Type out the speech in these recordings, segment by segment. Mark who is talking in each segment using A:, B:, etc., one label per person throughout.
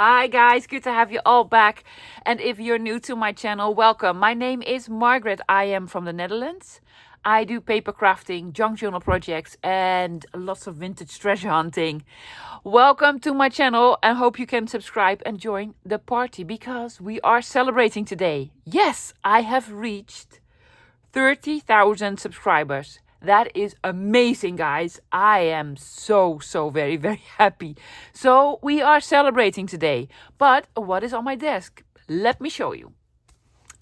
A: Hi guys, good to have you all back. And if you're new to my channel, welcome. My name is Margaret. I am from the Netherlands. I do paper crafting, junk journal projects, and lots of vintage treasure hunting. Welcome to my channel and hope you can subscribe and join the party because we are celebrating today. Yes, I have reached 30,000 subscribers. That is amazing, guys. I am so very happy. So we are celebrating today. But what is on my desk? Let me show you.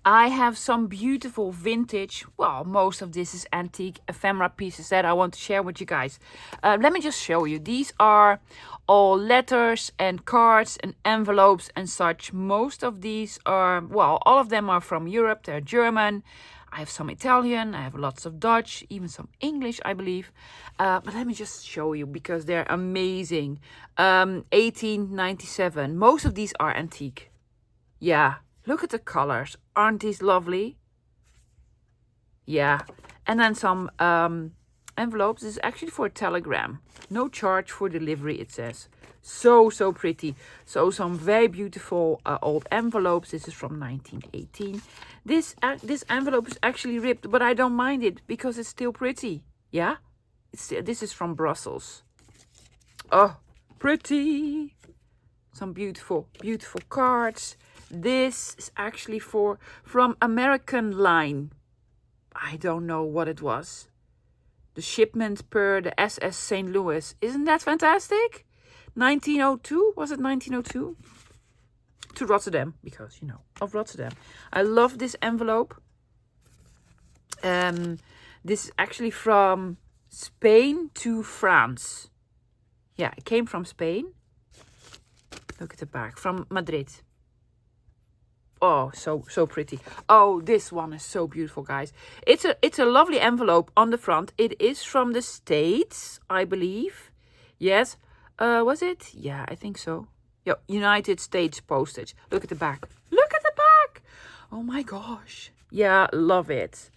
A: I have some beautiful vintage, well, most of this is antique ephemera pieces that I want to share with you guys. Let me just show you. These are all letters and cards and envelopes and such. Most of these are, well, all of them are from Europe. They're German. I have some Italian, I have lots of Dutch, even some English, I believe. But let me just show you because they're amazing. 1897. Most of these are antique. Yeah, look at the colors. Aren't these lovely? Yeah. And then some envelopes. This is actually for a telegram. No charge for delivery, it says. So pretty. So some very beautiful old envelopes. This is from 1918. This envelope is actually ripped, but I don't mind it because it's still pretty. Yeah? This is from Brussels. Oh, pretty. Some beautiful cards. This is actually from American Line. I don't know what it was. The shipment per the SS St. Louis. Isn't that fantastic? 1902? Was it 1902? To Rotterdam, because, you know, of Rotterdam. I love this envelope. This is actually from Spain to France. Yeah, it came from Spain. Look at the back. From Madrid. Oh, so pretty. Oh, this one is so beautiful, guys. It's a lovely envelope on the front. It is from the States, I believe. Yes. Was it? Yeah, I think so. Yeah, United States postage. Look at the back. Look at the back. Oh my gosh. Yeah, love it.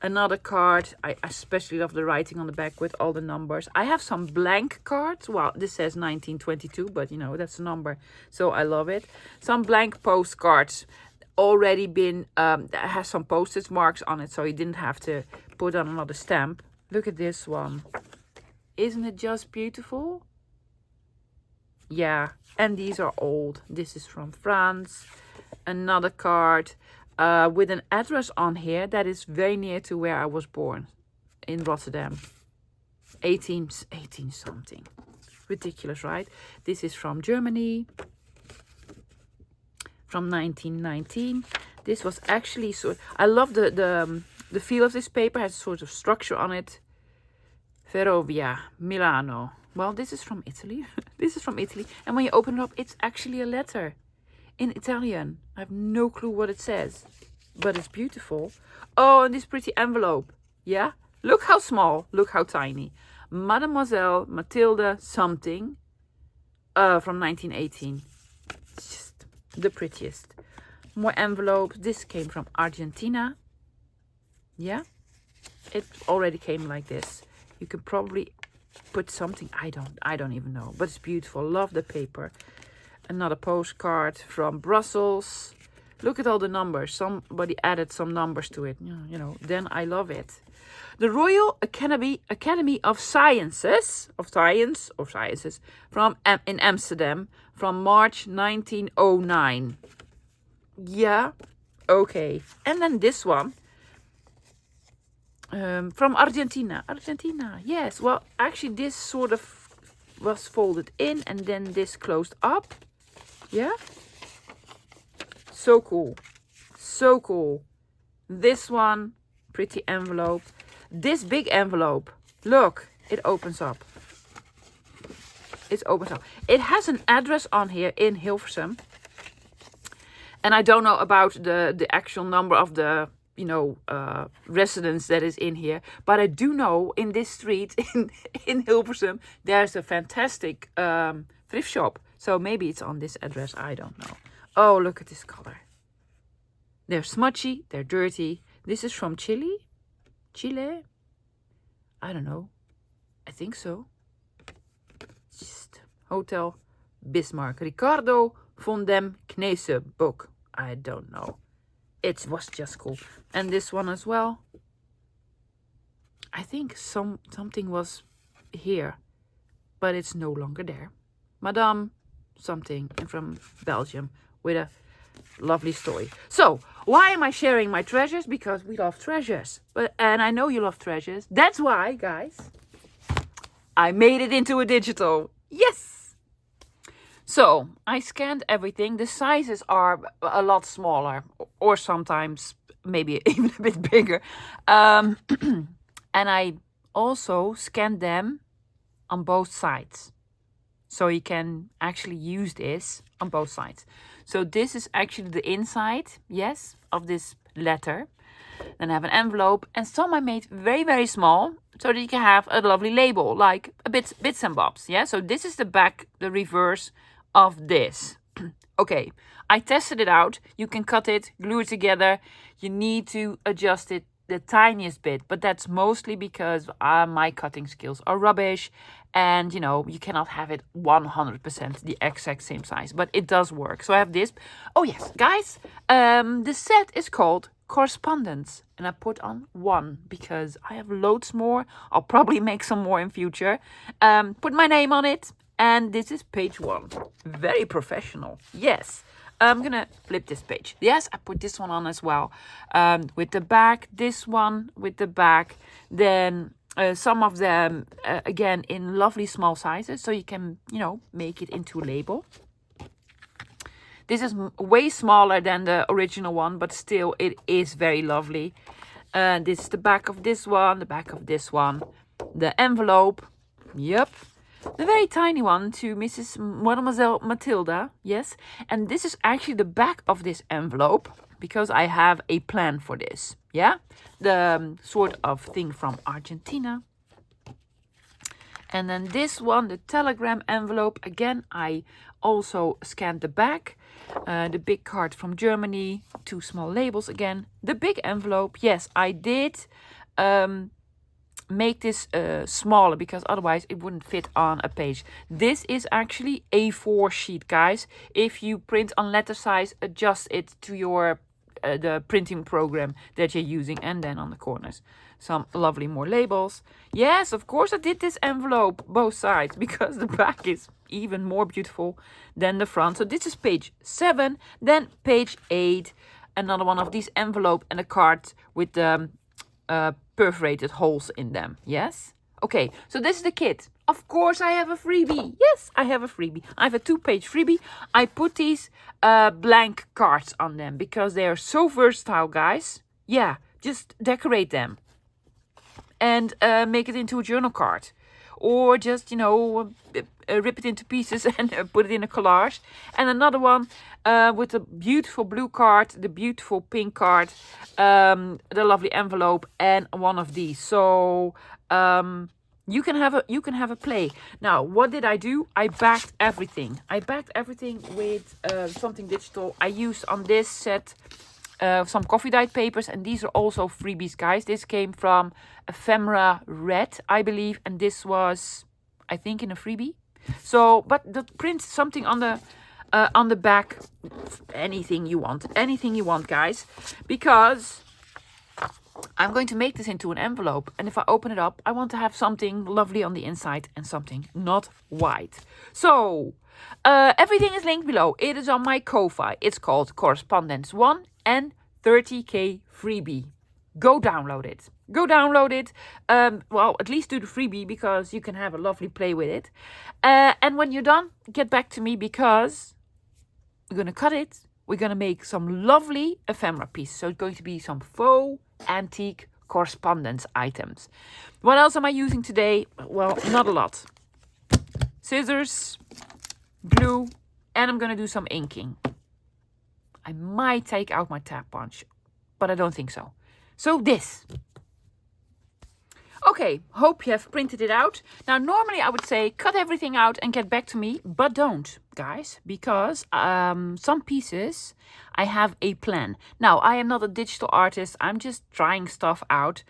A: Another card. I especially love the writing on the back with all the numbers. I have some blank cards. Well, this says 1922, but you know, that's a number. So I love it. Some blank postcards already been, that has some postage marks on it. So you didn't have to put on another stamp. Look at this one. Isn't it just beautiful? Yeah, and these are old. This is from France. Another card with an address on here that is very near to where I was born, in Rotterdam. 18 something. Ridiculous, right? This is from Germany, from 1919. This was actually I love the feel of this paper. It has a sort of structure on it. Ferrovia, Milano. Well, this is from Italy. This is from Italy. And when you open it up, it's actually a letter in Italian. I have no clue what it says, but it's beautiful. Oh, and this pretty envelope. Yeah? Look how small. Look how tiny. Mademoiselle Mathilde something from 1918. It's just the prettiest. More envelopes. This came from Argentina. Yeah? It already came like this. You can probably put something, I don't even know, but it's beautiful. Love the paper. Another postcard from Brussels. Look at all the numbers. Somebody added some numbers to it. You know, then I love it. The Royal Academy of Sciences from in Amsterdam from March 1909. Yeah, okay. And then this one. From Argentina. Argentina, yes. Well, actually, this sort of was folded in and then this closed up. Yeah. So cool. So cool. This one, pretty envelope. This big envelope. Look, it opens up. It opens up. It has an address on here in Hilversum. And I don't know about the actual number of the residence that is in here, but I do know in this street in Hilversum there's a fantastic thrift shop, so maybe it's on this address. I don't know. Oh, look at this color. They're smudgy, they're dirty. This is from Chile. I don't know, I think so. Just Hotel Bismarck. Ricardo von dem Knese book. I don't know. It was just cool. And this one as well. I think something was here, but it's no longer there. Madame something from Belgium with a lovely story. So, why am I sharing my treasures? Because we love treasures. And I know you love treasures. That's why, guys, I made it into a digital. Yes! So, I scanned everything. The sizes are a lot smaller, or sometimes maybe even a bit bigger. And I also scanned them on both sides. So you can actually use this on both sides. So this is actually the inside, yes, of this letter. Then I have an envelope, and some I made very, very small so that you can have a lovely label, like a bits and bobs. Yeah, so this is the back, the reverse of this. Okay, I tested it out. You can cut it, glue it together. You need to adjust it the tiniest bit, but that's mostly because my cutting skills are rubbish, and you cannot have it 100% the exact same size, but it does work. So I have this. Oh yes, guys, the set is called Correspondence, and I put on 1 because I have loads more. I'll probably make some more in future. Put my name on it, and this is page 1. Very professional. Yes. I'm gonna flip this page. Yes, I put this one on as well. With the back, this one with the back. Then some of them, again, in lovely small sizes. So you can, make it into a label. This is way smaller than the original one, but still it is very lovely. This is the back of this one, the back of this one. The envelope, yep. The very tiny one to Mrs. Mademoiselle Matilda, yes. And this is actually the back of this envelope, because I have a plan for this, yeah. The sort of thing from Argentina. And then this one, the telegram envelope. Again, I also scanned the back. The big card from Germany, 2 small labels again. The big envelope, yes, I did make this smaller, because otherwise it wouldn't fit on a page. This is actually A4 sheet, guys. If you print on letter size, adjust it to your the printing program that you're using, and then on the corners some lovely more labels. Yes, of course I did this envelope both sides, because the back is even more beautiful than the front. So this is page 7, then page 8, another one of these envelope and a card with the perforated holes in them. Yes. Okay, so this is the kit. Of course I have a freebie. Yes, I have a freebie. I have a 2-page freebie. I put these blank cards on them because they are so versatile, guys. Yeah, just decorate them and make it into a journal card, or just rip it into pieces and put it in a collage. And another one with the beautiful blue card, the beautiful pink card, the lovely envelope, and one of these. So you can have a play. Now, what did I do? I backed everything. I backed everything with something digital. I used on this set some coffee dyed papers, and these are also freebies, guys. This came from Ephemera Red, I believe, and this was, I think, in a freebie. So, but print something on the back, anything you want, guys, because I'm going to make this into an envelope, and if I open it up, I want to have something lovely on the inside and something not white. So everything is linked below. It is on my Kofi. It's called Correspondence 1 and 30k freebie. Go download it. Go download it. Well, at least do the freebie, because you can have a lovely play with it. And when you're done, get back to me, because we're going to cut it. We're going to make some lovely ephemera pieces. So it's going to be some faux antique correspondence items. What else am I using today? Well, not a lot. Scissors, glue, and I'm going to do some inking. I might take out my tab punch, but I don't think so. So this. Okay, hope you have printed it out. Now, normally I would say cut everything out and get back to me, but don't, guys, because some pieces I have a plan. Now, I am not a digital artist. I'm just trying stuff out.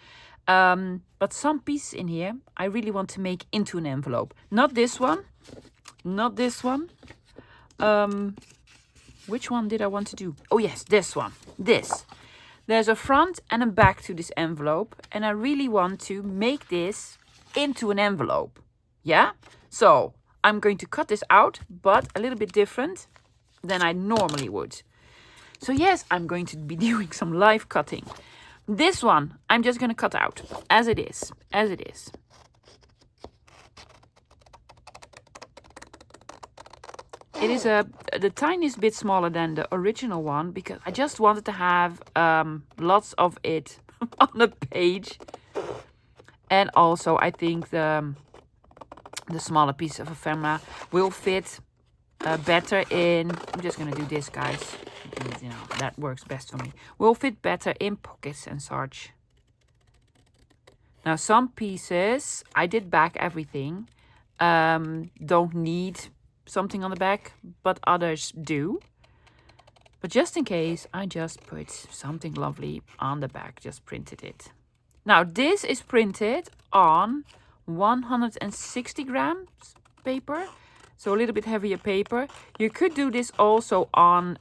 A: But some pieces in here I really want to make into an envelope. Not this one. Not this one. Which one did I want to do? Oh yes, this one. This. There's a front and a back to this envelope, and I really want to make this into an envelope. Yeah? So I'm going to cut this out, but a little bit different than I normally would. So yes, I'm going to be doing some live cutting. This one, I'm just going to cut out as it is, as it is. It is the tiniest bit smaller than the original one because I just wanted to have lots of it on the page. And also I think the smaller piece of ephemera will fit better in, I'm just going to do this, guys. You know, that works best for me. Will fit better in pockets and such. Now some pieces, I did back everything, don't need something on the back, but others do. But just in case, I just put something lovely on the back, just printed it. Now this is printed on 160 grams paper, so a little bit heavier paper. You could do this also on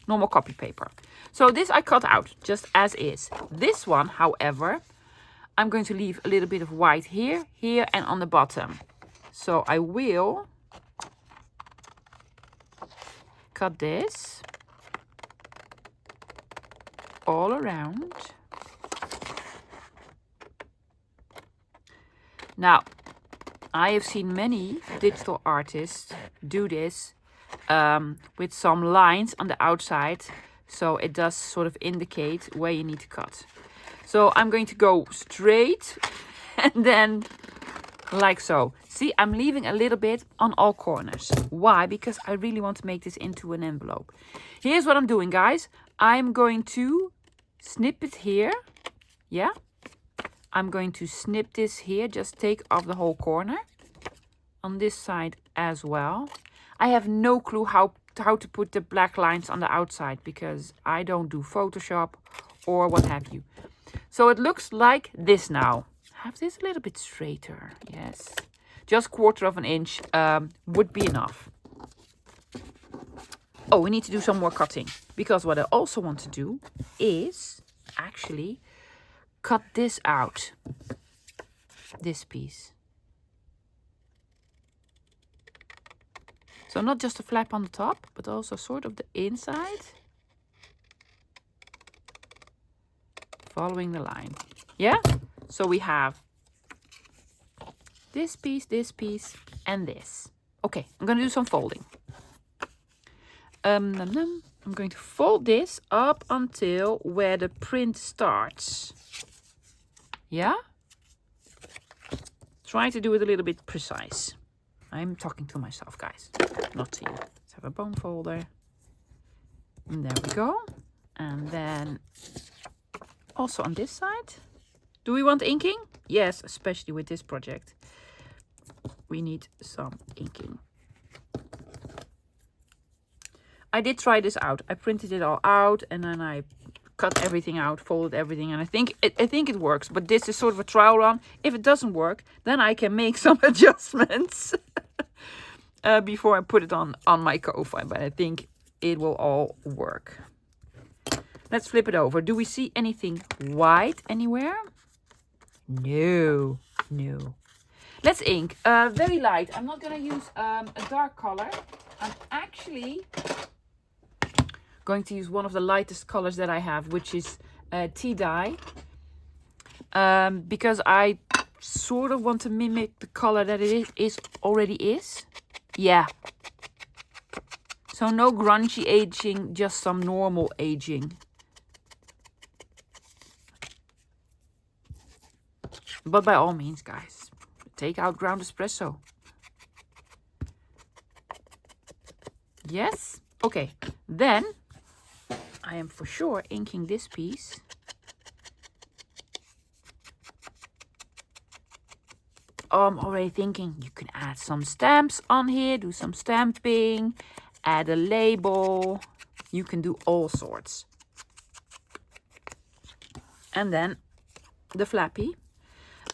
A: normal copy paper. So this I cut out just as is. This one, however, I'm going to leave a little bit of white here, here, and on the bottom. So I will cut this all around. Now, I have seen many digital artists do this with some lines on the outside, so it does sort of indicate where you need to cut. So I'm going to go straight and then like so. See, I'm leaving a little bit on all corners. Why? Because I really want to make this into an envelope. Here's what I'm doing, guys. I'm going to snip it here. Yeah. I'm going to snip this here. Just take off the whole corner. On this side as well. I have no clue how to put the black lines on the outside because I don't do Photoshop or what have you. So it looks like this now. Have this a little bit straighter. Yes. Just 1/4 inch would be enough. Oh, we need to do some more cutting. Because what I also want to do is actually cut this out. This piece. So not just a flap on the top, but also sort of the inside. Following the line. Yeah? So we have this piece, and this. Okay, I'm going to do some folding. I'm going to fold this up until where the print starts. Yeah? Try to do it a little bit precise. I'm talking to myself, guys, not to you. Let's have a bone folder. And there we go. And then also on this side. Do we want inking? Yes, especially with this project. We need some inking. I did try this out. I printed it all out and then I cut everything out, folded everything, and I think it works. But this is sort of a trial run. If it doesn't work, then I can make some adjustments before I put it on my Kofi. But I think it will all work. Let's flip it over. Do we see anything white anywhere? No, no. Let's ink. Very light. I'm not going to use a dark color. I'm actually going to use one of the lightest colors that I have, which is tea dye. Because I sort of want to mimic the color that it already is. Yeah. So no grungy aging, just some normal aging. But by all means, guys, take out ground espresso. Yes? Okay. Then I am for sure inking this piece. Oh, I'm already thinking you can add some stamps on here, do some stamping, add a label. You can do all sorts. And then the flappy.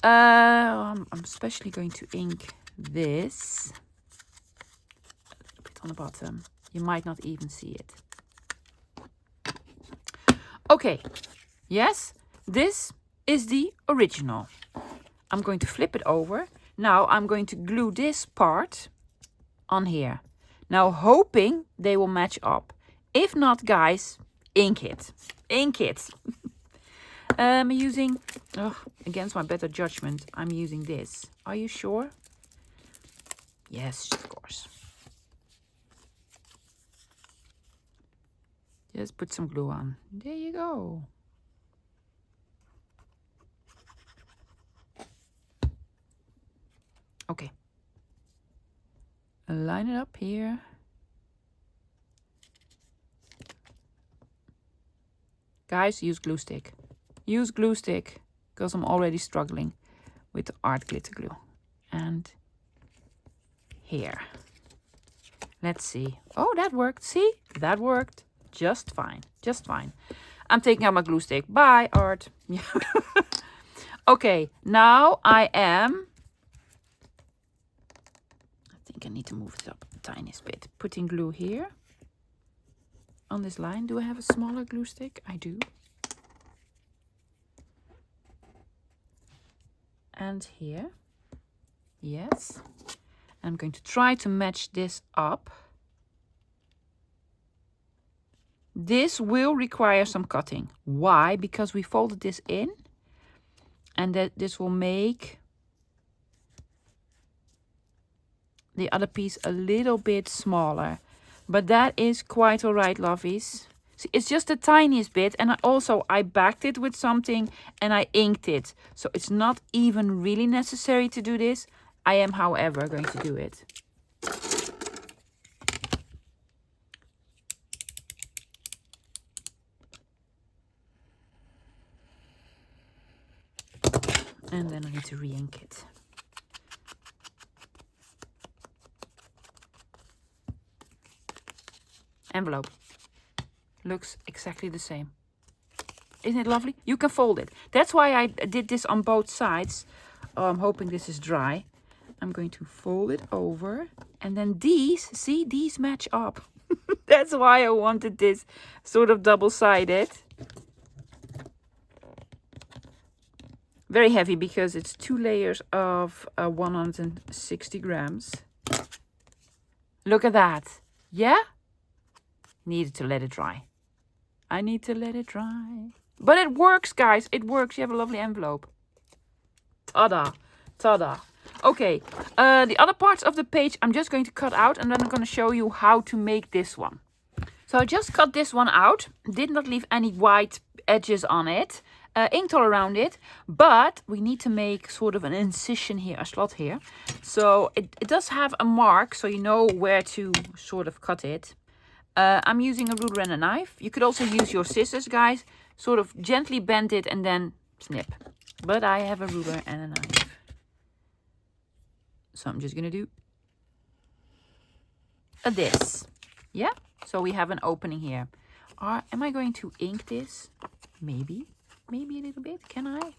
A: I'm especially going to ink this a little bit on the bottom. You might not even see it. Okay, yes, this is the original. I'm going to flip it over. Now I'm going to glue this part on here. Now hoping they will match up. If not, guys, ink it. Ink it. I'm using, against my better judgment, I'm using this. Are you sure? Yes, of course. Just put some glue on. There you go. Okay. Line it up here. Guys, use glue stick. Use glue stick, because I'm already struggling with the art glitter glue. And here. Let's see. Oh, that worked. See? That worked. Just fine. Just fine. I'm taking out my glue stick. Bye, art. Okay, now I think I need to move it up the tiniest bit. Putting glue here on this line. Do I have a smaller glue stick? I do. And here. Yes. I'm going to try to match this up. This will require some cutting. Why? Because we folded this in, and that this will make the other piece a little bit smaller. But that is quite alright, lovies. See, it's just the tiniest bit, and I backed it with something and I inked it. So it's not even really necessary to do this. I am, however, going to do it. And then I need to re-ink it. Envelope. Looks exactly the same. Isn't it lovely? You can fold it. That's why I did this on both sides. I'm hoping this is dry. I'm going to fold it over. And then these, see, these match up. That's why I wanted this sort of double-sided. Very heavy because it's 2 layers of 160 grams. Look at that. Yeah? Needed to let it dry. I need to let it dry. But it works, guys. It works. You have a lovely envelope. Ta-da. Ta-da. Okay. The other parts of the page I'm just going to cut out. And then I'm going to show you how to make this one. So I just cut this one out. Did not leave any white edges on it. Inked all around it. But we need to make sort of an incision here. A slot here. So it does have a mark. So you know where to sort of cut it. I'm using a ruler and a knife. You could also use your scissors, guys. Sort of gently bend it and then snip. But I have a ruler and a knife. So I'm just going to do this. Yeah? So we have an opening here. Am I going to ink this? Maybe. Maybe a little bit. Can I?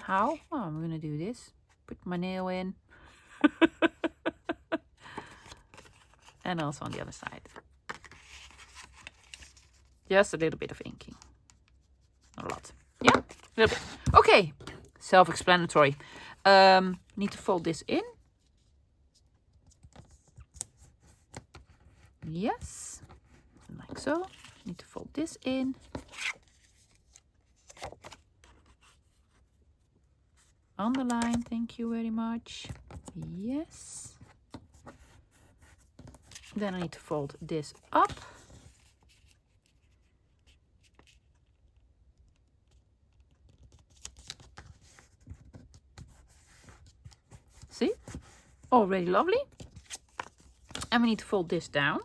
A: How? Oh, I'm going to do this. Put my nail in. And also on the other side. Just a little bit of inking. Not a lot. Yeah, a little bit. Okay, self-explanatory. Need to fold this in. Yes, like so. Need to fold this in. On the line, thank you very much. Yes. Then I need to fold this up. See? Already lovely. And we need to fold this down.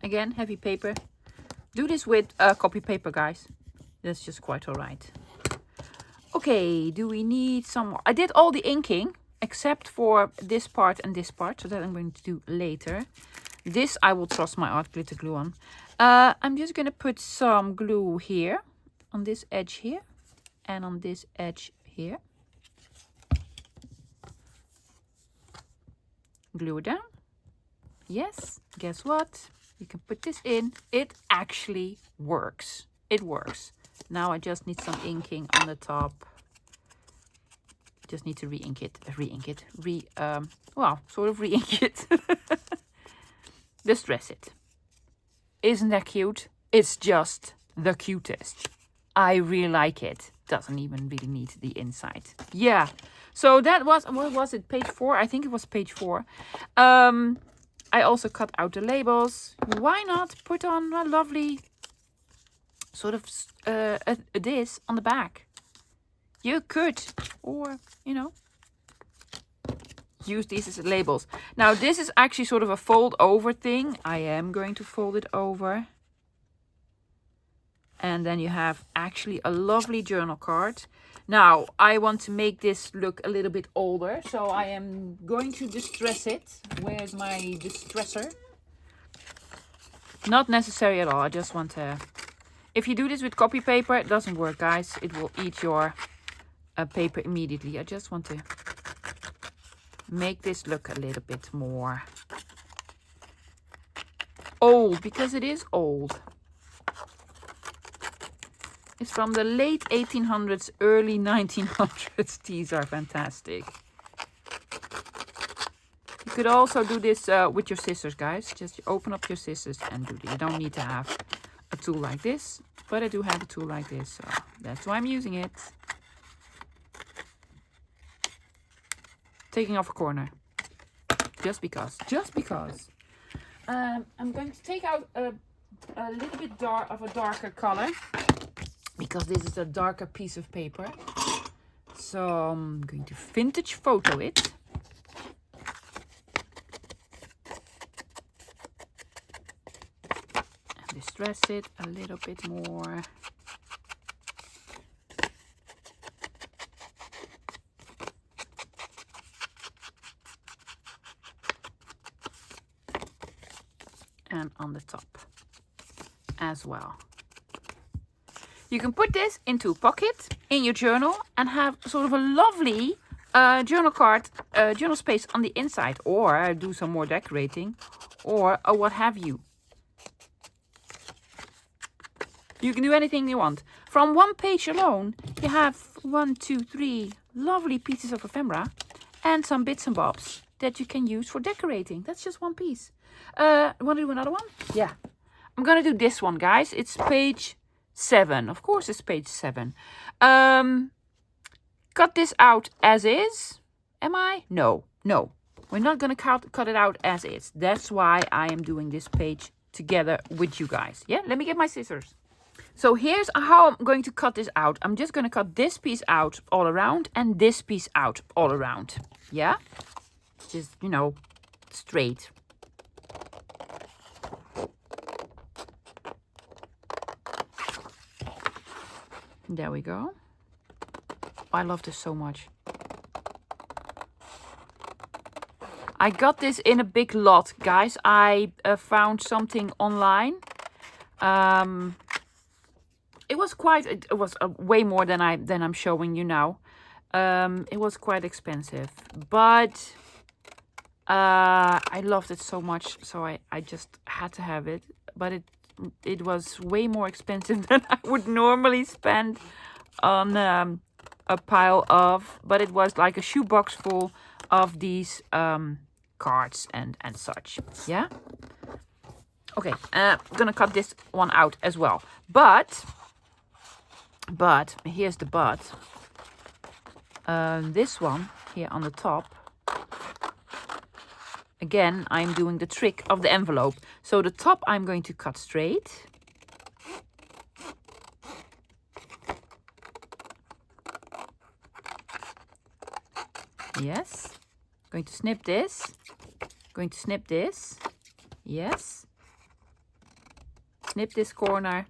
A: Again, heavy paper. Do this with copy paper, guys. That's just quite alright. Okay, do we need some more? I did all the inking except for this part and this part, so that I'm going to do later. This I will trust my art glitter glue on. I'm just gonna put some glue here on this edge here and on this edge here. Glue it down. Yes, guess what? You can put this in. It actually works. It works. Now I just need some inking on the top. Just need to re-ink it. Well, sort of re-ink it. Distress it. Isn't that cute? It's just the cutest. I really like it. Doesn't even really need the inside. Yeah. So that was, what was it? Page 4? I think it was page 4. I also cut out the labels. Why not put on a lovely sort of this on the back? You could, or, you know, use these as labels. Now, this is actually sort of a fold over thing. I am going to fold it over. And then you have actually a lovely journal card. Now, I want to make this look a little bit older. So I am going to distress it. Where's my distresser? Not necessary at all. I just want to... If you do this with copy paper, it doesn't work, guys. It will eat your paper immediately. I just want to make this look a little bit more old, because it is old. It's from the late 1800s, early 1900s. These are fantastic. You could also do this with your scissors, guys. Just open up your scissors and do it. You don't need to have a tool like this, but I do have a tool like this, so that's why I'm using it. Taking off a corner, just because. I'm going to take out a little bit of a darker color, because this is a darker piece of paper. So I'm going to vintage photo it. And distress it a little bit more. And on the top as well. You can put this into a pocket in your journal and have sort of a lovely journal card, journal space on the inside, or do some more decorating, or what have you. You can do anything you want. From one page alone, you have 1, 2, 3 lovely pieces of ephemera and some bits and bobs that you can use for decorating. That's just one piece. Want to do another one? Yeah. I'm going to do this one, guys. It's page 7. Of course, it's page 7. Cut this out as is. Am I? No. We're not going to cut it out as is. That's why I am doing this page together with you guys. Yeah, let me get my scissors. So here's how I'm going to cut this out. I'm just going to cut this piece out all around and this piece out all around. Yeah? Just, you know, straight. There we go. I love this so much. I got this in a big lot, guys. I found something online. It was way more than I'm showing you now. It was quite expensive, but I loved it so much, so I just had to have it. But it was way more expensive than I would normally spend on a pile of, but it was like a shoebox full of these cards and such. Yeah. Okay, I'm gonna cut this one out as well. But here's the but. This one here on the top. Again, I'm doing the trick of the envelope. So the top I'm going to cut straight. Yes. Going to snip this. Going to snip this. Yes. Snip this corner.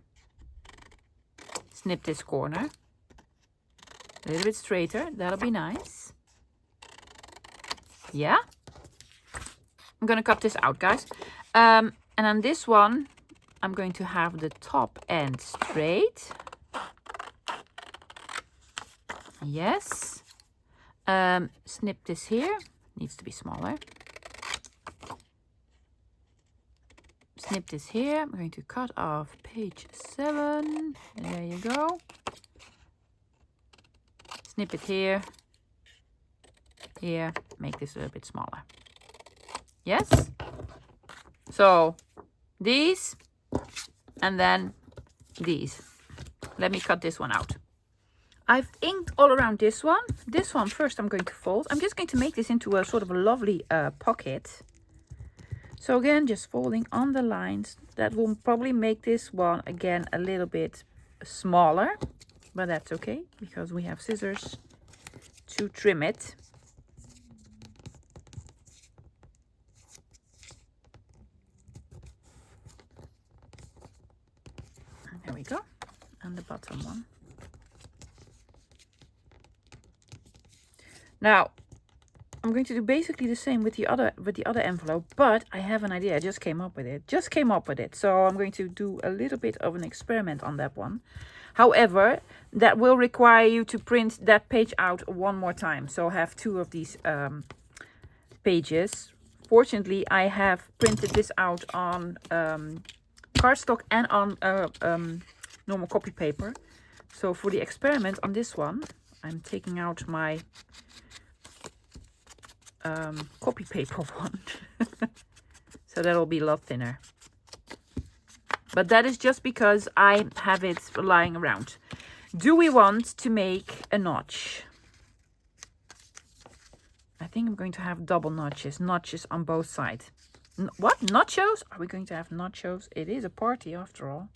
A: Snip this corner. A little bit straighter. That'll be nice. Yeah. I'm going to cut this out, guys. And on this one, I'm going to have the top end straight. Yes. Snip this here. Needs to be smaller. Snip this here. I'm going to cut off page 7. There you go. Snip it here. Here. Make this a little bit smaller. Yes. So these and then these. Let me cut this one out. I've inked all around this one. This one first I'm going to fold. I'm just going to make this into a sort of a lovely pocket. So again, just folding on the lines. That will probably make this one again a little bit smaller. But that's okay, because we have scissors to trim it. There we go. And the bottom one. Now, I'm going to do basically the same with the other envelope, but I have an idea. I just came up with it. So I'm going to do a little bit of an experiment on that one. However, that will require you to print that page out one more time. So I have 2 of these pages. Fortunately, I have printed this out on cardstock and on normal copy paper. So for the experiment on this one, I'm taking out my copy paper one. So that'll be a lot thinner. But that is just because I have it lying around. Do we want to make a notch? I think I'm going to have double notches. Notches on both sides. What? Nachos? Are we going to have nachos? It is a party after all.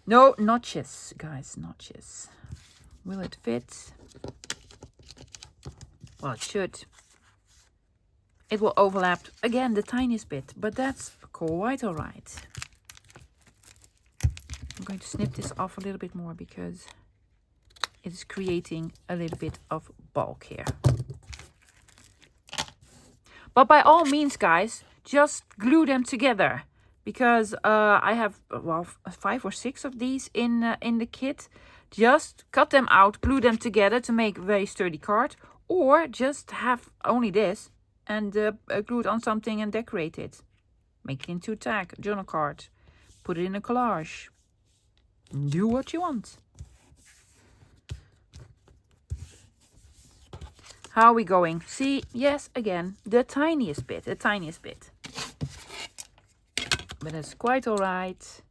A: No, notches, guys. Notches. Will it fit? Well, it should. It will overlap again the tiniest bit, but that's quite all right. I'm going to snip this off a little bit more because it is creating a little bit of bulk here. But by all means, guys, just glue them together, because I have, well, 5 or 6 of these in the kit. Just cut them out, glue them together to make a very sturdy card, or just have only this and glue it on something and decorate it. Make it into a tag, journal card, put it in a collage. Do what you want. How are we going? See, yes, again, the tiniest bit. But it's quite all right.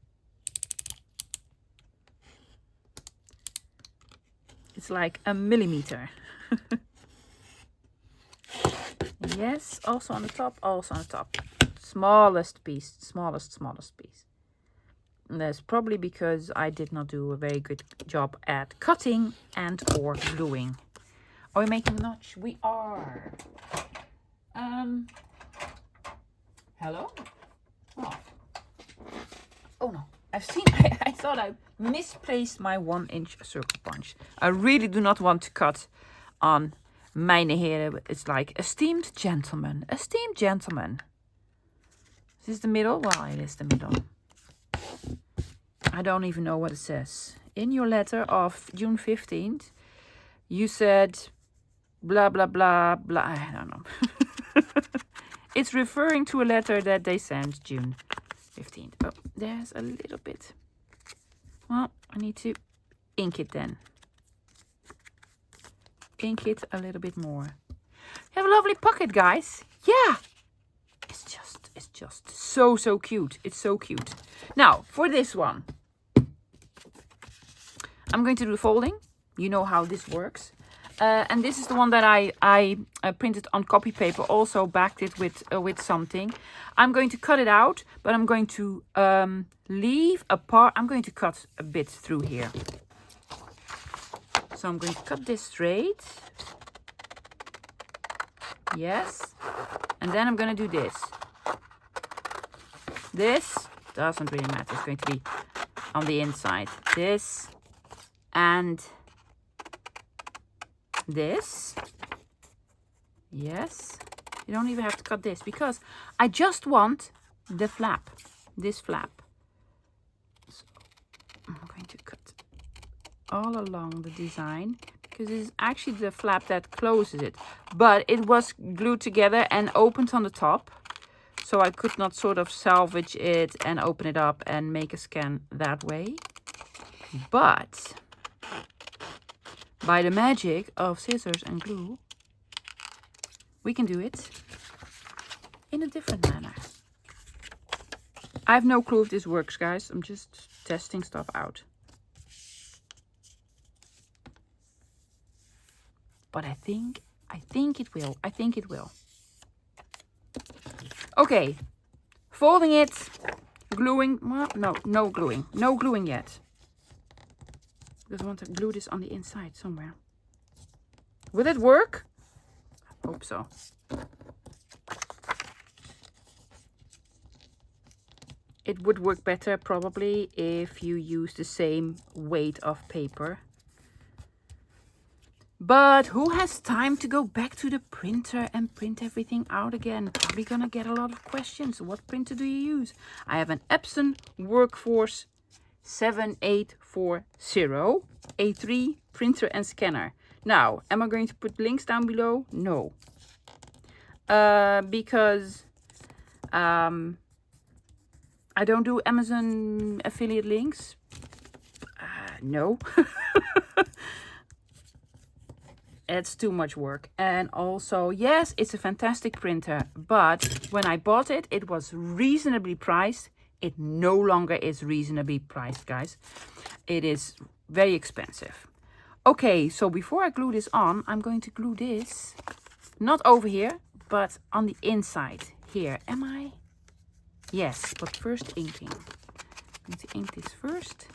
A: It's like a millimeter. Yes, also on the top, Smallest piece, smallest piece. And that's probably because I did not do a very good job at cutting and or gluing. Are we making a notch? We are. Hello? Oh no. I thought I misplaced my 1-inch circle punch. I really do not want to cut on meine heren. It's like esteemed gentlemen. Esteemed gentlemen. Is this the middle? Well, it is the middle. I don't even know what it says. In your letter of June 15th, you said blah, blah, blah, blah. I don't know. It's referring to a letter that they sent June 15th. Oh, there's a little bit. Well, I need to ink it then. Ink it a little bit more. You have a lovely pocket, guys. Yeah. It's just so cute. It's so cute. Now, for this one, I'm going to do the folding. You know how this works. And this is the one that I printed on copy paper, also backed it with something. I'm going to cut it out, but I'm going to leave a part. I'm going to cut a bit through here. So I'm going to cut this straight. Yes. And then I'm going to do this. This doesn't really matter. It's going to be on the inside. This and this. Yes. You don't even have to cut this because I just want the flap. This flap. all along the design, because it's actually the flap that closes it. But it was glued together and opened on the top, so I could not sort of salvage it and open it up and make a scan that way. But by the magic of scissors and glue, we can do it in a different manner. I have no clue if this works, guys. I'm just testing stuff out. But I think it will. I think it will. Okay. Folding it. Gluing. Well, no gluing. No gluing yet. Because I want to glue this on the inside somewhere. Will it work? I hope so. It would work better probably if you use the same weight of paper. But who has time to go back to the printer and print everything out again? Probably gonna get a lot of questions. What printer do you use? I have an Epson Workforce 7840 A3 printer and scanner. Now, am I going to put links down below? No. Because I don't do Amazon affiliate links. No. It's too much work. And also, yes, it's a fantastic printer. But when I bought it, it was reasonably priced. It no longer is reasonably priced, guys. It is very expensive. Okay, so before I glue this on, I'm going to glue this. Not over here, but on the inside. Here, am I? Yes, but first inking. I'm going to ink this first.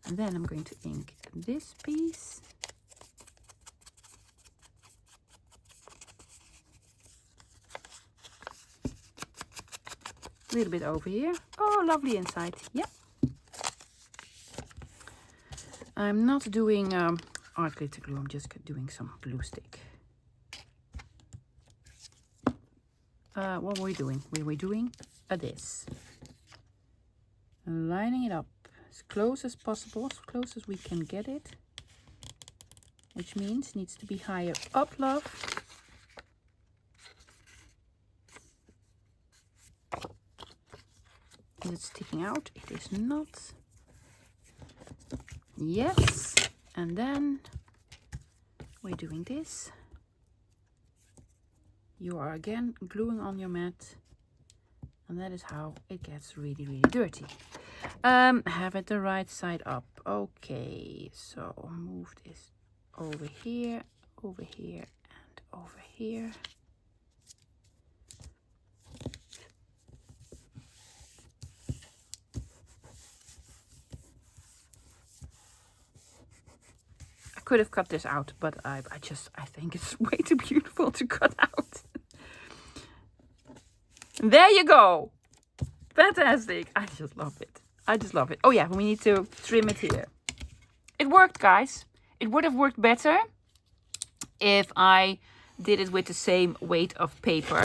A: And then I'm going to ink this piece. A little bit over here. Oh, lovely inside. Yep. I'm not doing art glitter glue. I'm just doing some glue stick. What were we doing? We were doing this. Lining it up as close as possible, as close as we can get it. Which means needs to be higher up, love. Is it sticking out? It is not. Yes. And then we're doing this. You are again gluing on your mat. And that is how it gets really, really dirty. Have it the right side up. Okay, so move this over here, and over here. I could have cut this out, but I think it's way too beautiful to cut out. There you go. Fantastic. I just love it. I just love it. Oh yeah, we need to trim it here. It worked, guys. It would have worked better if I did it with the same weight of paper.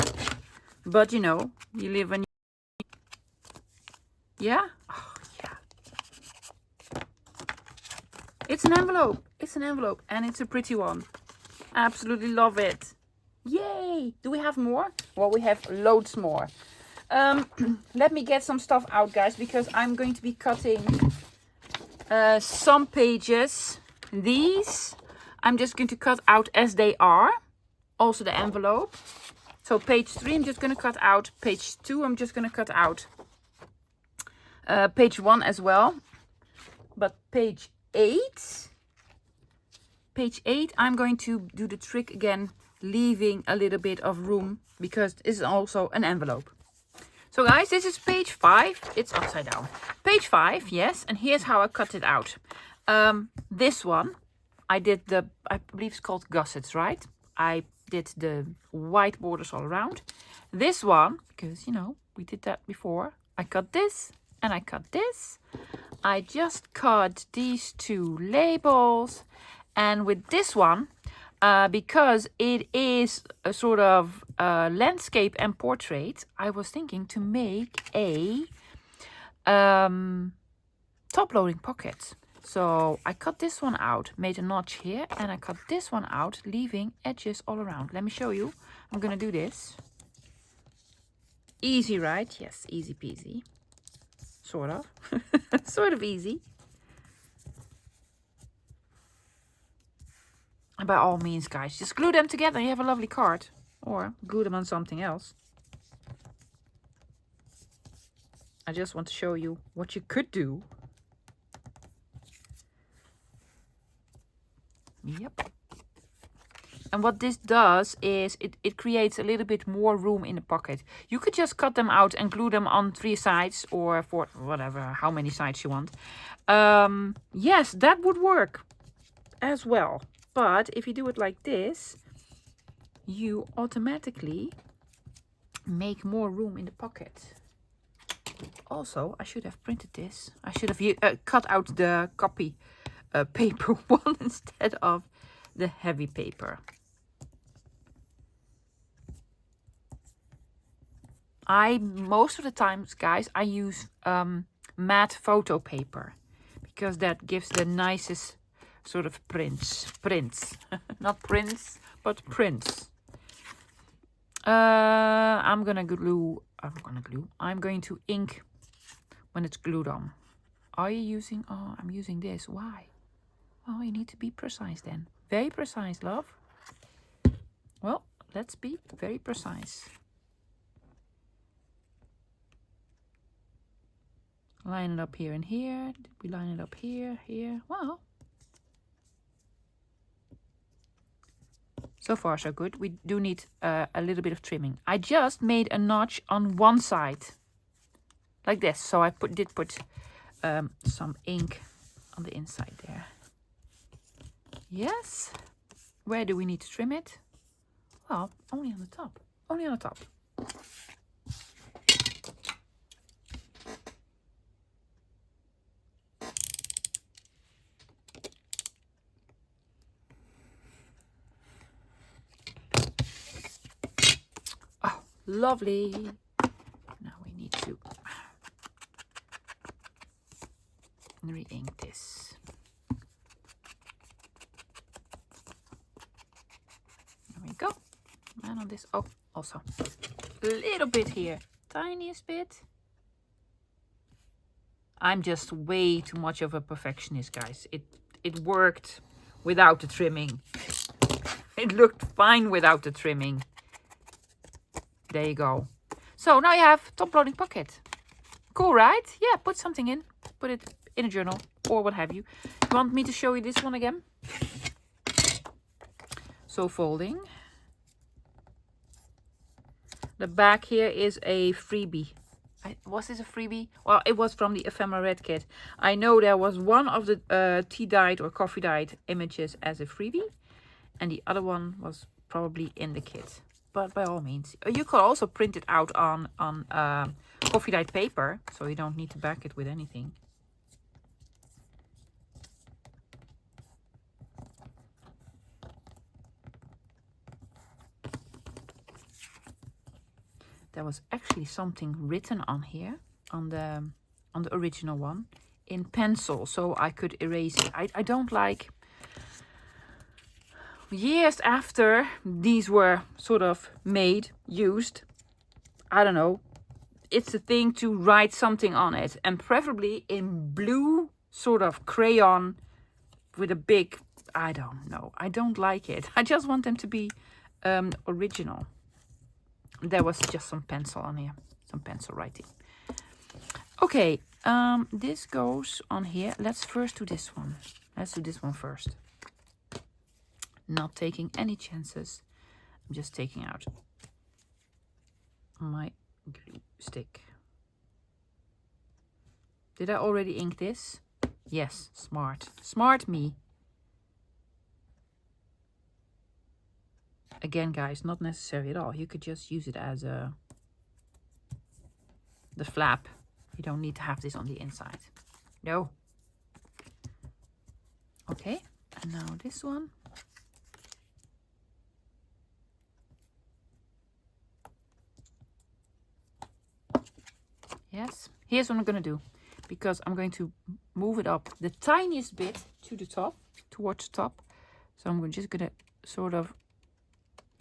A: But you know, you live and yeah? Oh yeah. It's an envelope. It's an envelope and it's a pretty one. Absolutely love it. Yay! Do we have more? Well, we have loads more. Let me get some stuff out, guys, because I'm going to be cutting some pages. These I'm just going to cut out as they are. Also the envelope. So page 3 I'm just going to cut out. Page 2 I'm just going to cut out. Page 1 as well. But page 8 I'm going to do the trick again, leaving a little bit of room because this is also an envelope. So guys, this is page 5. It's upside down. Page 5, yes, and here's how I cut it out. This one, I did I believe it's called gussets, right? I did the white borders all around. This one, because you know, we did that before. I cut this and I cut this. I just cut these 2 labels. And with this one, because it is a sort of landscape and portrait, I was thinking to make a top-loading pocket. So I cut this one out, made a notch here, and I cut this one out, leaving edges all around. Let me show you. I'm gonna do this. Easy, right? Yes, easy peasy. Sort of. Sort of easy. And by all means, guys, just glue them together and you have a lovely card. Or glue them on something else. I just want to show you what you could do. Yep. And what this does is it creates a little bit more room in the pocket. You could just cut them out and glue them on 3 sides or 4, whatever, how many sides you want. Yes, that would work as well. But if you do it like this, you automatically make more room in the pocket. Also, I should have printed this. I should have cut out the copy paper one instead of the heavy paper. Most of the times, guys, I use matte photo paper because that gives the nicest sort of prints. Not prints, but prints. I'm going to ink when it's glued on. Are you using, oh, I'm using this. Why? Oh, you need to be precise then. Very precise, love. Well, let's be very precise. Line it up here and here. Did we line it up here, here? Well, so far so good. We do need a little bit of trimming. I just made a notch on one side, like this. So I did put some ink on the inside there. Yes. Where do we need to trim it? Well, only on the top. Only on the top. Lovely. Now we need to re-ink this. There we go. And on this, oh, also a little bit here, tiniest bit. I'm just way too much of a perfectionist, guys. It worked without the trimming. It looked fine without the trimming. There you go. So now you have top loading pocket. Cool, right? Yeah, put something in. Put it in a journal or what have you. You want me to show you this one again? So folding. The back here is a freebie. Was this a freebie? Well, it was from the Ephemera Red kit. I know there was one of the tea dyed or coffee dyed images as a freebie. And the other one was probably in the kit. But by all means, you could also print it out on coffee dyed paper, so you don't need to back it with anything. There was actually something written on here, on the original one, in pencil, so I could erase it. I don't like. Years after these were sort of made, used, I don't know, it's a thing to write something on it, and preferably in blue sort of crayon with a big, I don't know, I don't like it. I just want them to be original. There was just some pencil on here, some pencil writing. Okay, this goes on here. Let's first do this one. Let's do this one first. Not taking any chances. I'm just taking out my glue stick. Did I already ink this? Yes, smart. Smart me. Again, guys, not necessary at all. You could just use it as the flap. You don't need to have this on the inside. No. Okay, and now this one. Yes, here's what I'm going to do, because I'm going to move it up the tiniest bit to the top, towards the top. So I'm just gonna sort of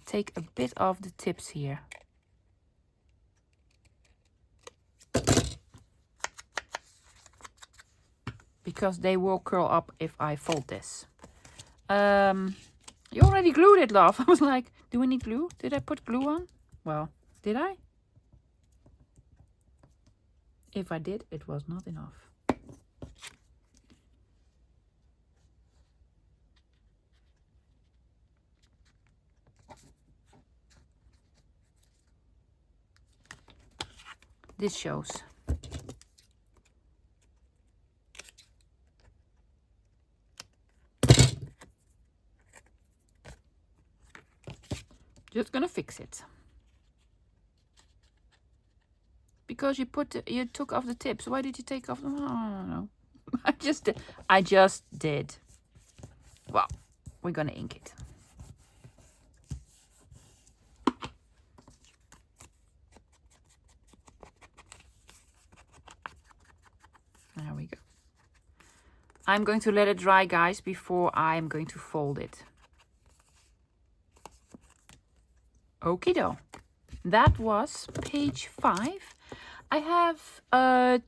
A: take a bit of the tips here. Because they will curl up if I fold this. You already glued it, love. I was like, do we need glue? Did I put glue on? Well, did I? If I did, it was not enough. This shows. Just gonna fix it. Because you took off the tips. Why did you take off them? Oh, I don't know. I just did. Well, we're gonna ink it. There we go. I'm going to let it dry, guys, before I'm going to fold it. Okie doke. That was page 5. I have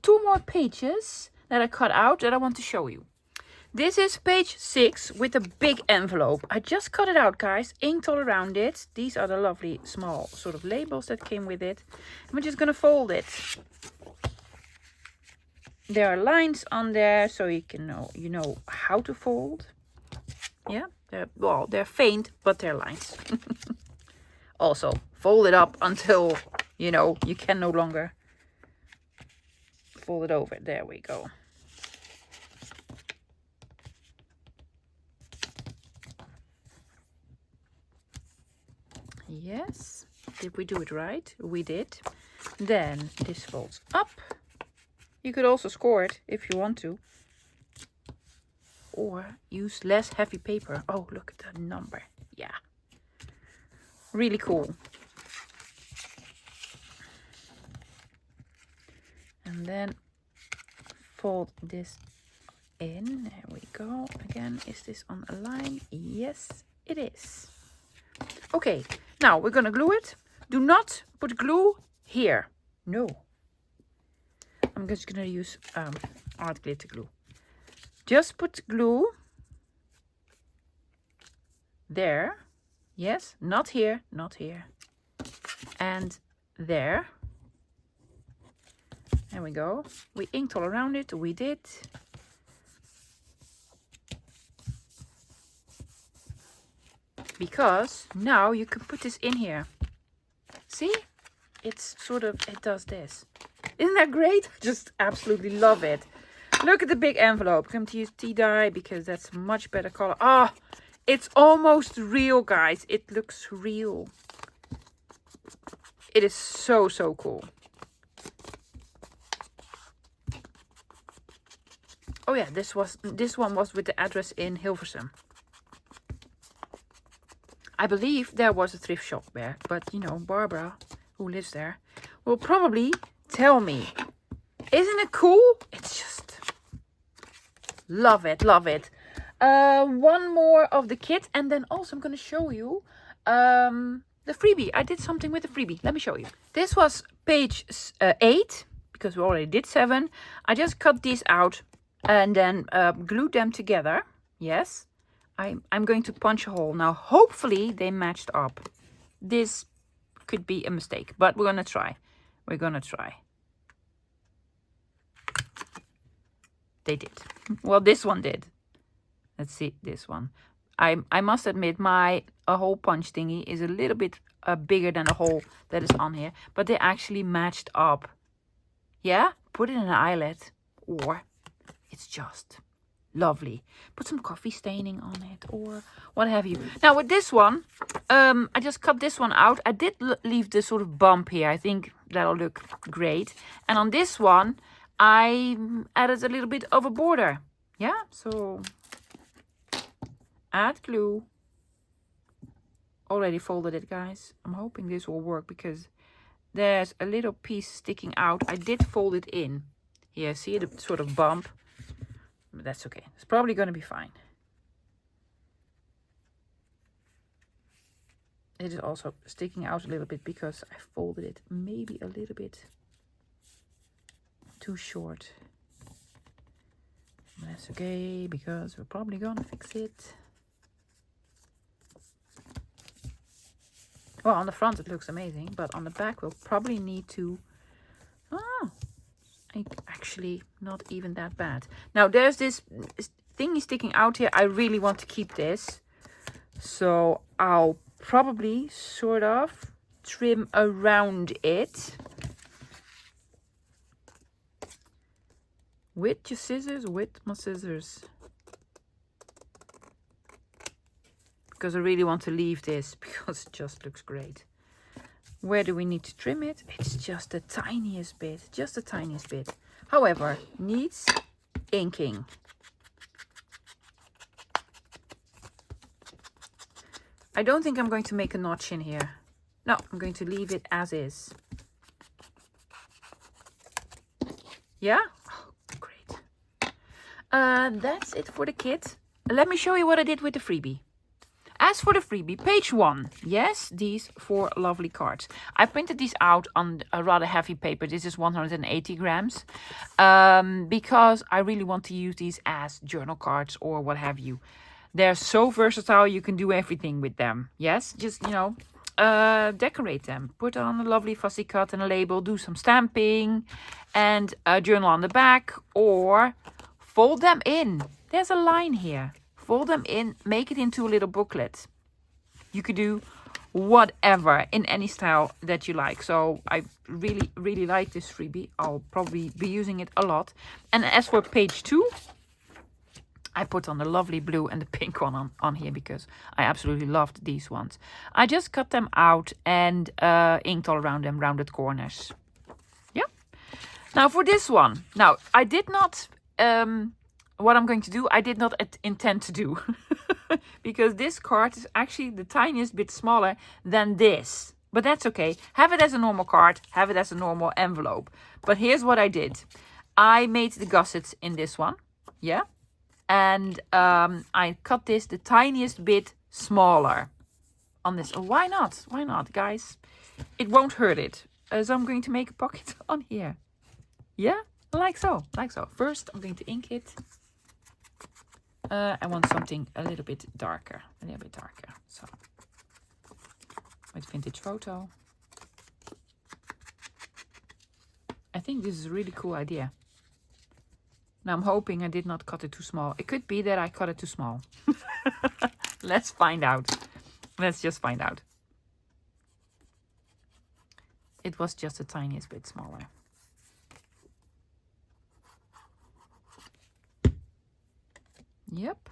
A: 2 more pages that I cut out that I want to show you. This is page 6 with a big envelope. I just cut it out, guys, inked all around it. These are the lovely small sort of labels that came with it. And we're just gonna fold it. There are lines on there, so you know how to fold. Yeah, they're faint, but they're lines. Also, fold it up until, you can no longer fold it over. There we go. Yes. Did we do it right? We did. Then this folds up. You could also score it if you want to. Or use less heavy paper. Oh, look at the number. Yeah. Really cool. And then fold this in. There we go. Again, is this on a line? Yes, it is. Okay, now we're gonna glue it. Do not put glue here. No. I'm just gonna use art glitter glue. Just put glue there. Yes, not here, not here. And there. There we go. We inked all around it. We did. Because now you can put this in here. See? It's sort of, it does this. Isn't that great? Just absolutely love it. Look at the big envelope. I'm going to use tea dye because that's a much better color. Ah, it's almost real, guys. It looks real. It is so, so cool. Oh yeah, this one was with the address in Hilversum. I believe there was a thrift shop there, but Barbara, who lives there, will probably tell me. Isn't it cool? It's just love it, love it. One more of the kit, and then also I'm going to show you the freebie. I did something with the freebie. Let me show you. This was page 8, because we already did 7. I just cut these out and then glued them together. Yes. I'm going to punch a hole. Now, hopefully they matched up. This could be a mistake, but we're going to try. We're going to try. They did. Well, this one did. Let's see this one. I must admit my hole punch thingy is a little bit bigger than the hole that is on here, but they actually matched up. Yeah? Put it in an eyelet, or it's just lovely. Put some coffee staining on it or what have you. Now with this one, I just cut this one out. I did leave this sort of bump here. I think that'll look great. And on this one, I added a little bit of a border. Yeah, so add glue. Already folded it, guys. I'm hoping this will work because there's a little piece sticking out. I did fold it in. Here, see the sort of bump. But that's okay. It's probably going to be fine. It is also sticking out a little bit because I folded it maybe a little bit too short. But that's okay because we're probably going to fix it. Well, on the front it looks amazing, but on the back we'll probably need to... Oh, actually not even that bad. Now there's this thingy sticking out here. I really want to keep this. So I'll probably sort of trim around it. With your scissors, with my scissors. Because I really want to leave this because it just looks great. Where do we need to trim it? It's just the tiniest bit. Just the tiniest bit. However, needs inking. I don't think I'm going to make a notch in here. No, I'm going to leave it as is. Yeah? Oh, great. That's it for the kit. Let me show you what I did with the freebie. As for the freebie, page 1, yes, these 4 lovely cards. I printed these out on a rather heavy paper. This is 180 grams. Because I really want to use these as journal cards or what have you. They're so versatile, you can do everything with them. Yes, just, you know, decorate them. Put on a lovely fussy cut and a label. Do some stamping and a journal on the back. Or fold them in. There's a line here. Fold them in, make it into a little booklet. You could do whatever in any style that you like. So I really, really like this freebie. I'll probably be using it a lot. And as for page 2, I put on the lovely blue and the pink one on here because I absolutely loved these ones. I just cut them out and inked all around them, rounded corners. Yeah. Now for this one. Now, I did not... what I'm going to do, I did not intend to do. Because this card is actually the tiniest bit smaller than this. But that's okay. Have it as a normal card. Have it as a normal envelope. But here's what I did. I made the gussets in this one. Yeah. And I cut this the tiniest bit smaller on this. Oh, why not? Why not, guys? It won't hurt it. So I'm going to make a pocket on here. Yeah. Like so. Like so. First, I'm going to ink it. I want something a little bit darker. A little bit darker. So, with vintage photo. I think this is a really cool idea. Now, I'm hoping I did not cut it too small. It could be that I cut it too small. Let's find out. Let's just find out. It was just the tiniest bit smaller. Yep.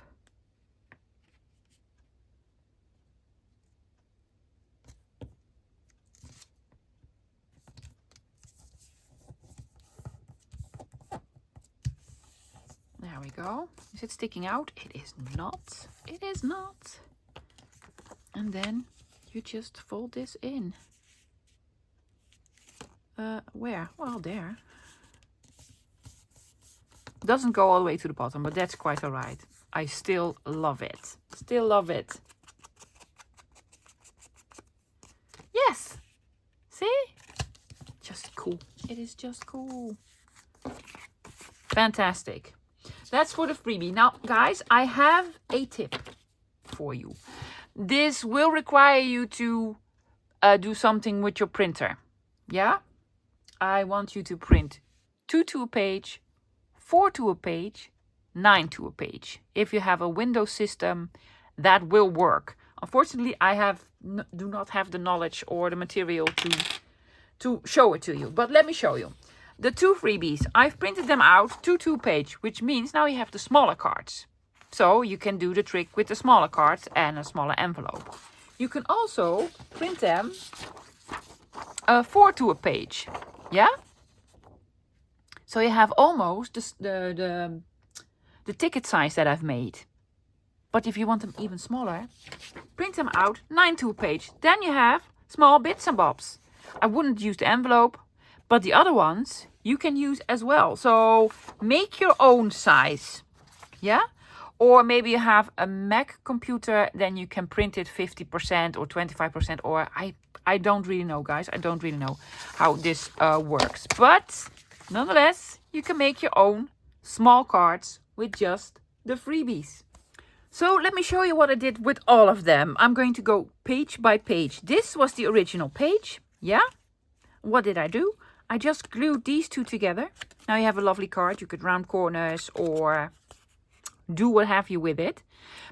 A: There we go. Is it sticking out? It is not. It is not. And then you just fold this in. Where? Well, there. Doesn't go all the way to the bottom, but that's quite all right. I still love it. Still love it. Yes. See? Just cool. It is just cool. Fantastic. That's for the freebie. Now, guys, I have a tip for you. This will require you to do something with your printer. Yeah? I want you to print 2 to a page, 4 to a page, 9 to a page. If you have a Windows system, that will work. Unfortunately, I do not have the knowledge or the material to show it to you. But let me show you. The 2 freebies, I've printed them out 2 to a page, which means now you have the smaller cards. So you can do the trick with the smaller cards and a smaller envelope. You can also print them 4 to a page. Yeah? So you have almost the ticket size that I've made. But if you want them even smaller, print them out 9 to a page. Then you have small bits and bobs. I wouldn't use the envelope, but the other ones you can use as well. So make your own size. Yeah? Or maybe you have a Mac computer, then you can print it 50% or 25%, or I don't really know, guys. I don't really know how this works. But nonetheless, you can make your own small cards with just the freebies. So let me show you what I did with all of them. I'm going to go page by page. This was the original page. Yeah? What did I do? I just glued these two together. Now you have a lovely card. You could round corners or do what have you with it.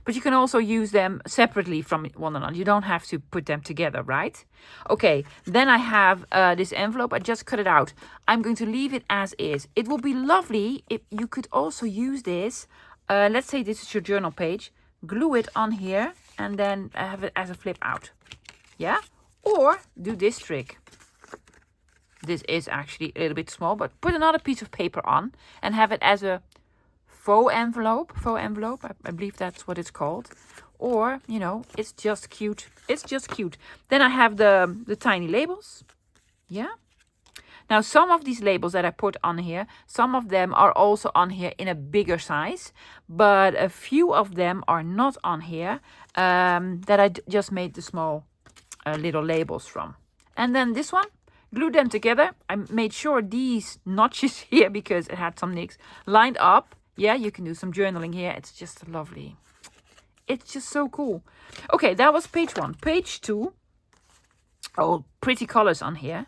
A: But you can also use them separately from one another. You don't have to put them together, right? Okay, then I have this envelope. I just cut it out. I'm going to leave it as is. It will be lovely if you could also use this. Let's say this is your journal page. Glue it on here and then have it as a flip out. Yeah? Or do this trick. This is actually a little bit small, but put another piece of paper on and have it as a faux envelope. I believe that's what it's called. Or, you know, it's just cute. It's just cute. Then I have the tiny labels. Yeah. Now, some of these labels that I put on here, some of them are also on here in a bigger size, but a few of them are not on here that I just made the small little labels from. And then this one, glue them together. I made sure these notches here, because it had some nicks, lined up. Yeah, you can do some journaling here. It's just lovely. It's just so cool. Okay, that was page 1. Page 2. Oh, pretty colors on here.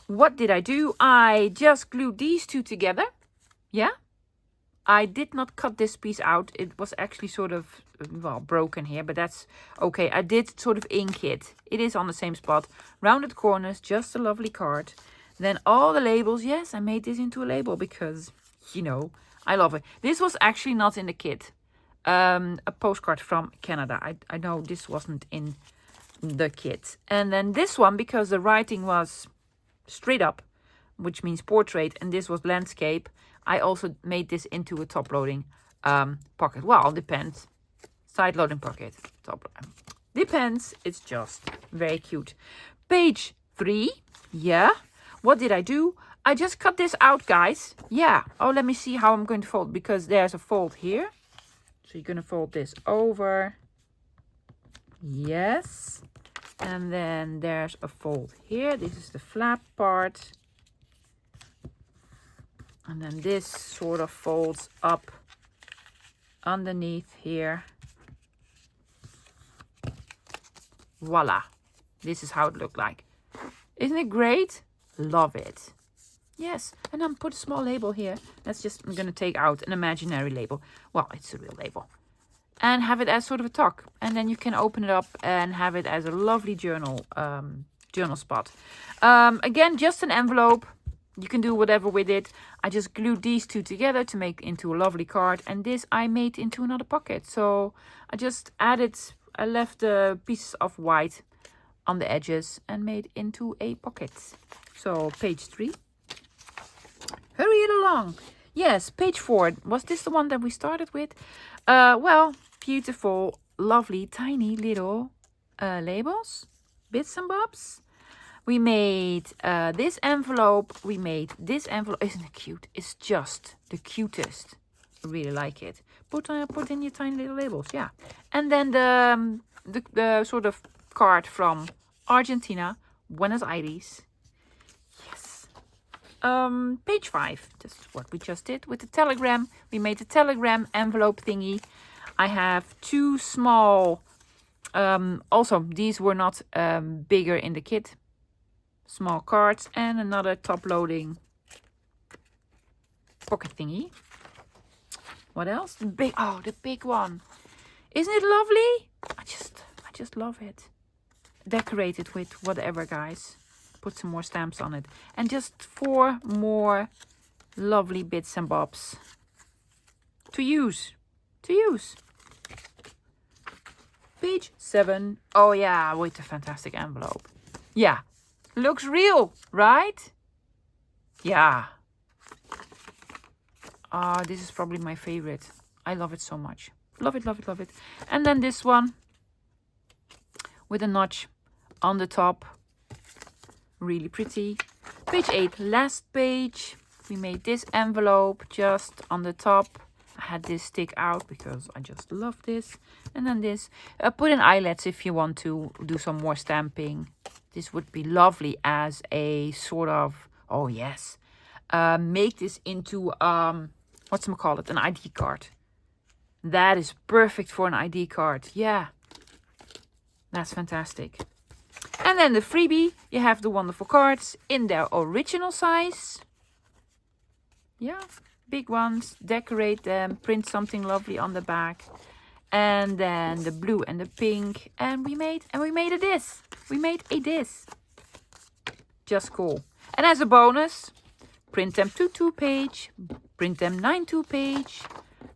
A: What did I do? I just glued these two together. Yeah. I did not cut this piece out. It was actually sort of, well, broken here, but that's okay. I did sort of ink it. It is on the same spot. Rounded corners, just a lovely card. Then all the labels. Yes, I made this into a label because, you know, I love it. This was actually not in the kit. A postcard from Canada. I know this wasn't in the kit. And then this one, because the writing was straight up, which means portrait, and this was landscape, I also made this into a top-loading pocket. Well, depends. Side-loading pocket. Top. Depends. It's just very cute. Page 3. Yeah. What did I do? I just cut this out, guys. Yeah. Oh, let me see how I'm going to fold, because there's a fold here. So you're going to fold this over. Yes. And then there's a fold here. This is the flap part. And then this sort of folds up underneath here. Voila. This is how it looked like. Isn't it great? Love it. Yes. And then put a small label here. I'm going to take out an imaginary label. Well, it's a real label. And have it as sort of a tuck. And then you can open it up and have it as a lovely journal spot. Again, just an envelope. You can do whatever with it. I just glued these two together to make into a lovely card. And this I made into another pocket. So I left the pieces of white on the edges and made into a pocket. So page 3. Hurry it along. Yes, page 4. Was this the one that we started with? Well, beautiful, lovely, tiny little labels. Bits and bobs. We made this envelope. We made this envelope. Isn't it cute? It's just the cutest. I really like it. Put in your tiny little labels. Yeah. And then the sort of card from Argentina, Buenos Aires. Yes. Page 5. This is what we just did with the telegram. We made the telegram envelope thingy. I have 2 small. Also, these were not bigger in the kit. Small cards and another top-loading pocket thingy. What else? The big one. Isn't it lovely? I just love it. Decorate it with whatever, guys. Put some more stamps on it. And just 4 more lovely bits and bobs to use. Page 7. Oh yeah, with the fantastic envelope. Yeah. Looks real, right? Yeah. This is probably my favorite. I love it so much. Love it, love it, love it. And then this one with a notch on the top. Really pretty. Page 8, last page. We made this envelope just on the top. I had this stick out because I just love this. And then this. Put in eyelets if you want to do some more stamping. This would be lovely as a sort of, oh yes. Make this into, whatchamacallit, an ID card. That is perfect for an ID card. Yeah. That's fantastic. And then the freebie, you have the wonderful cards in their original size. Yeah, big ones. Decorate them, print something lovely on the back. And then the blue and the pink. And we made a this. We made a this. Just cool. And as a bonus, print them to 2-page, print them 9-2-page,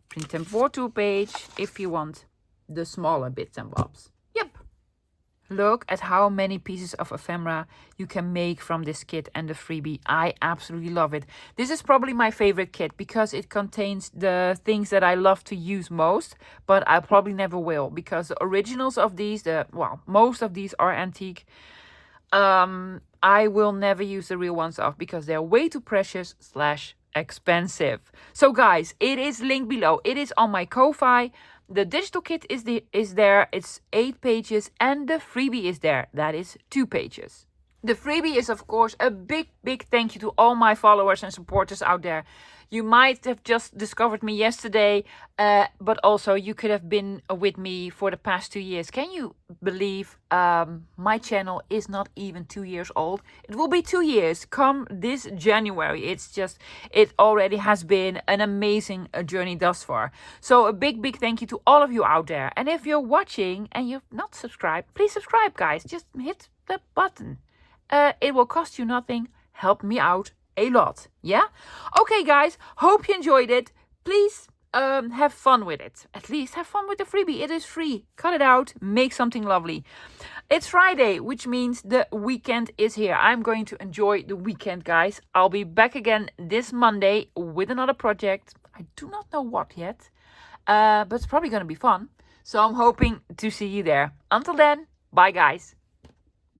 A: print them 4-2-page if you want the smaller bits and bobs. Yep. Look at how many pieces of ephemera you can make from this kit and the freebie. I absolutely love it. This is probably my favorite kit because it contains the things that I love to use most, but I probably never will because the originals of these, most of these are antique. I will never use the real ones off because they're way too precious / expensive. So guys, it is linked below. It is on my Kofi. The digital kit is there. It's 8 pages and the freebie is there. That is 2 pages. The freebie is, of course, a big thank you to all my followers and supporters out there. You might have just discovered me yesterday, but also you could have been with me for the past 2 years. Can you believe my channel is not even 2 years old? It will be 2 years come this January. It already has been an amazing journey thus far. So a big thank you to all of you out there. And if you're watching and you've not subscribed, please subscribe, guys. Just hit the button. It will cost you nothing. Help me out a lot. Yeah? Okay, guys. Hope you enjoyed it. Please have fun with it. At least have fun with the freebie. It is free. Cut it out. Make something lovely. It's Friday, which means the weekend is here. I'm going to enjoy the weekend, guys. I'll be back again this Monday with another project. I do not know what yet. But it's probably going to be fun. So I'm hoping to see you there. Until then, bye, guys.